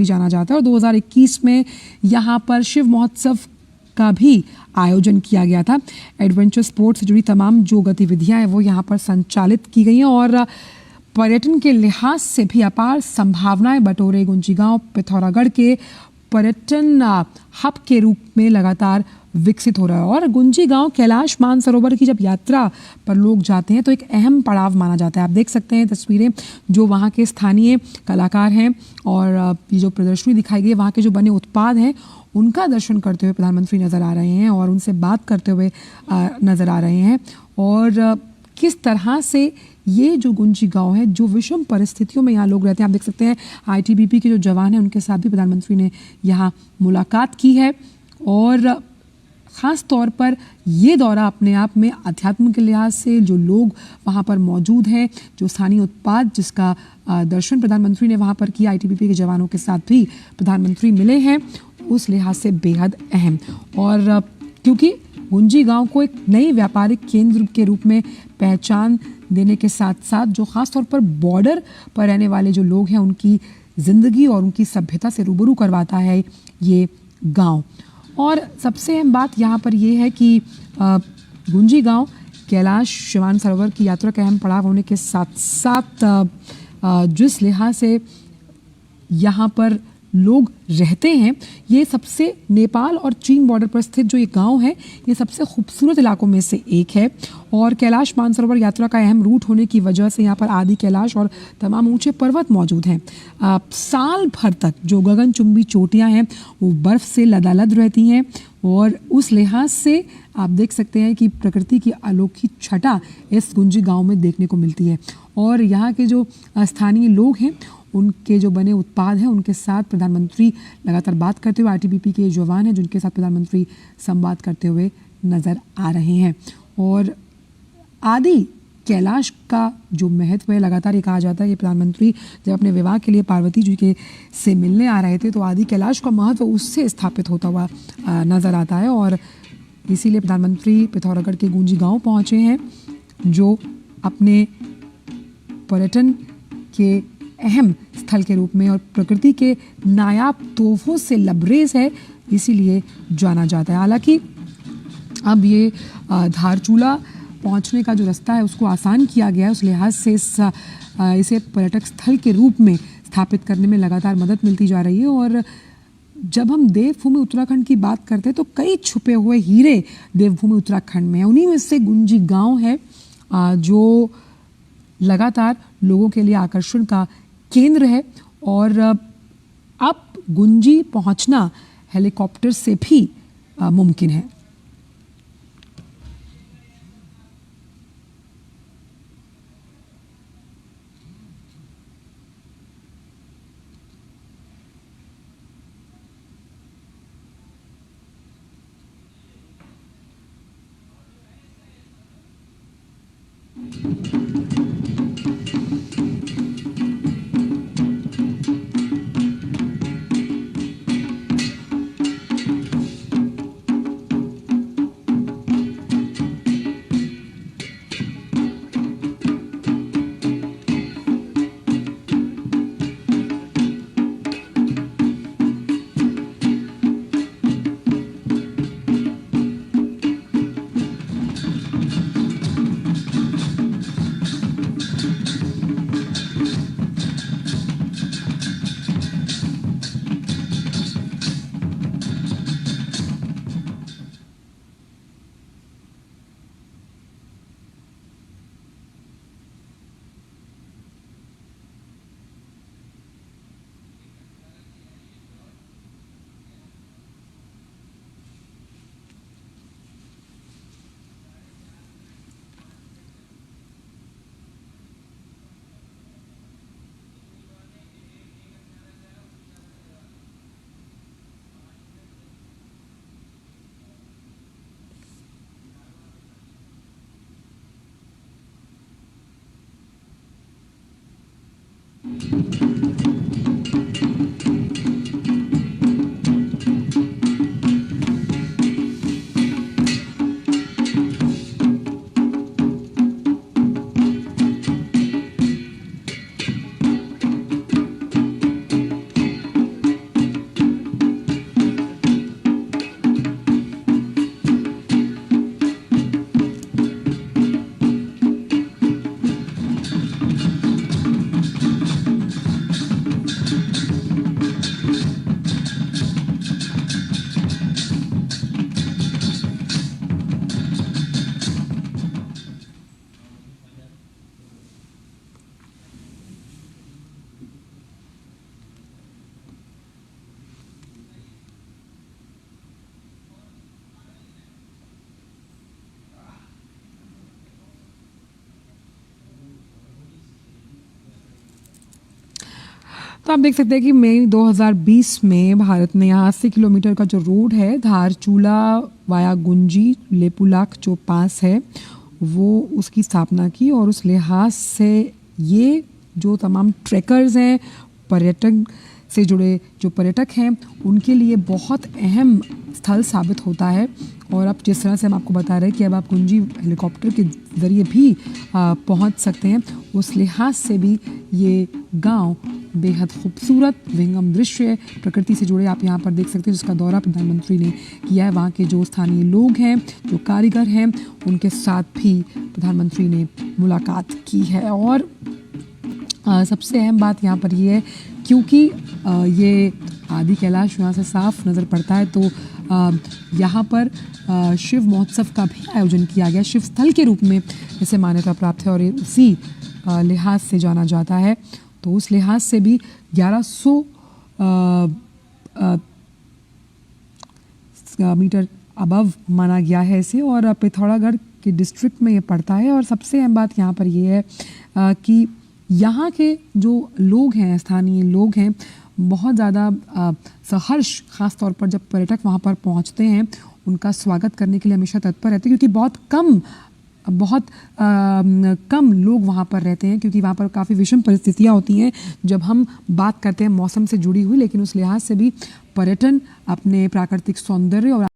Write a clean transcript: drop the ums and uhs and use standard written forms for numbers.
भी जाना जाता है। और 2021 में यहाँ पर शिव महोत्सव का भी आयोजन किया गया था। एडवेंचर स्पोर्ट्स से जुड़ी तमाम जो गतिविधियां हैं वो यहाँ पर संचालित की गई हैं और पर्यटन के लिहाज से भी अपार संभावनाएं बटोरे गुंजी गांव पिथौरागढ़ के पर्यटन हब के रूप में लगातार विकसित हो रहा है। और गुंजी गांव कैलाश मानसरोवर की जब यात्रा पर लोग जाते हैं तो एक अहम पड़ाव माना जाता है। आप देख सकते हैं तस्वीरें जो वहाँ के स्थानीय कलाकार हैं और ये जो प्रदर्शनी दिखाई गई है वहाँ के जो बने उत्पाद हैं उनका दर्शन करते हुए प्रधानमंत्री नज़र आ रहे हैं और उनसे बात करते हुए नज़र आ रहे हैं। और किस तरह से ये जो गुंजी गांव है, जो विषम परिस्थितियों में यहाँ लोग रहते हैं, आप देख सकते हैं आईटीबीपी के जो जवान हैं उनके साथ भी प्रधानमंत्री ने यहाँ मुलाकात की है। और ख़ास तौर पर ये दौरा अपने आप में अध्यात्म के लिहाज से जो लोग वहाँ पर मौजूद हैं, जो स्थानीय उत्पाद जिसका दर्शन प्रधानमंत्री ने वहाँ पर किया, आईटीबीपी के जवानों के साथ भी प्रधानमंत्री मिले हैं, उस लिहाज से बेहद अहम। और क्योंकि गुंजी गांव को एक नई व्यापारिक केंद्र के रूप में पहचान देने के साथ साथ जो ख़ास तौर पर बॉर्डर पर रहने वाले जो लोग हैं उनकी ज़िंदगी और उनकी सभ्यता से रूबरू करवाता है ये गांव। और सबसे अहम बात यहाँ पर यह है कि गुंजी गांव कैलाश मानसरोवर की यात्रा का अहम पड़ाव होने के साथ साथ जिस लिहाज से यहाँ पर लोग रहते हैं, ये सबसे नेपाल और चीन बॉर्डर पर स्थित जो ये गांव है ये सबसे खूबसूरत इलाकों में से एक है। और कैलाश मानसरोवर यात्रा का अहम रूट होने की वजह से यहाँ पर आदि कैलाश और तमाम ऊंचे पर्वत मौजूद हैं। साल भर तक जो गगनचुंबी चोटियाँ हैं वो बर्फ़ से लदालद रहती हैं और उस लिहाज से आप देख सकते हैं कि प्रकृति की अलौकिक छटा इस गुंजी गाँव में देखने को मिलती है। और यहाँ के जो स्थानीय लोग हैं उनके जो बने उत्पाद हैं उनके साथ प्रधानमंत्री लगातार बात करते हुए, आईटीबीपी के जवान हैं जिनके साथ प्रधानमंत्री संवाद करते हुए नज़र आ रहे हैं। और आदि कैलाश का जो महत्व है, लगातार ये कहा जाता है कि प्रधानमंत्री जब अपने विवाह के लिए पार्वती जी के से मिलने आ रहे थे तो आदि कैलाश का महत्व उससे स्थापित होता हुआ नज़र आता है। और इसीलिए प्रधानमंत्री पिथौरागढ़ के गुंजी गाँव पहुँचे हैं जो अपने पर्यटन के अहम स्थल के रूप में और प्रकृति के नायाब तोहफों से लबरेज है, इसीलिए जाना जाता है। हालांकि अब ये धारचूला पहुंचने का जो रास्ता है उसको आसान किया गया है, उस लिहाज से इसे पर्यटक स्थल के रूप में स्थापित करने में लगातार मदद मिलती जा रही है। और जब हम देवभूमि उत्तराखंड की बात करते हैं तो कई छुपे हुए हीरे देवभूमि उत्तराखंड में हैं। उन्हीं में से गुंजी गाँव है जो लगातार लोगों के लिए आकर्षण का केंद्र है। और अब गुंजी पहुंचना हेलीकॉप्टर से भी मुमकिन है। तो आप देख सकते हैं कि मई 2020 में भारत ने यहाँ 80 किलोमीटर का जो रोड है धारचूला वाया गुंजी लेपुलाख जो पास है वो उसकी स्थापना की। और उस लिहाज से ये जो तमाम ट्रैकर्स हैं, पर्यटन से जुड़े जो पर्यटक हैं, उनके लिए बहुत अहम स्थल साबित होता है। और अब जिस तरह से हम आपको बता रहे हैं कि अब आप गुंजी हेलीकॉप्टर के ज़रिए भी पहुंच सकते हैं, उस लिहाज से भी ये गांव बेहद खूबसूरत विहंगम दृश्य प्रकृति से जुड़े आप यहाँ पर देख सकते हैं, जिसका दौरा प्रधानमंत्री ने किया है। वहाँ के जो स्थानीय लोग हैं, जो कारीगर हैं, उनके साथ भी प्रधानमंत्री ने मुलाकात की है। और सबसे अहम बात यहाँ पर ये है क्योंकि ये आदि कैलाश यहाँ से साफ नज़र पड़ता है, तो यहाँ पर शिव महोत्सव का भी आयोजन किया गया। शिव स्थल के रूप में इसे मान्यता प्राप्त है और ये उसी लिहाज से जाना जाता है। तो उस लिहाज से भी 1100 मीटर अबव माना गया है इसे, और पिथौरागढ़ के डिस्ट्रिक्ट में ये पड़ता है। और सबसे अहम बात यहाँ पर ये है कि यहाँ के जो लोग हैं, स्थानीय लोग हैं, बहुत ज़्यादा सहर्ष, ख़ास तौर पर जब पर्यटक वहाँ पर पहुँचते हैं, उनका स्वागत करने के लिए हमेशा तत्पर रहते हैं, क्योंकि बहुत कम लोग वहाँ पर रहते हैं, क्योंकि वहाँ पर काफ़ी विषम परिस्थितियाँ होती हैं जब हम बात करते हैं मौसम से जुड़ी हुई। लेकिन उस लिहाज से भी पर्यटन अपने प्राकृतिक सौंदर्य और